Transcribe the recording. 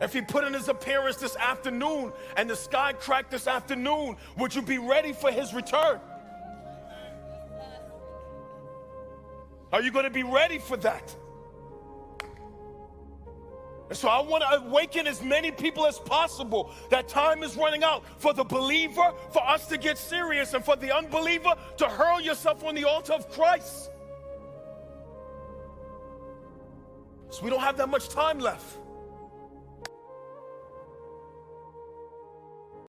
If he put in his appearance this afternoon and the sky cracked this afternoon, would you be ready for his return? Are you going to be ready for that? And so I want to awaken as many people as possible. That time is running out for the believer, for us to get serious, and for the unbeliever to hurl yourself on the altar of Christ. So we don't have that much time left.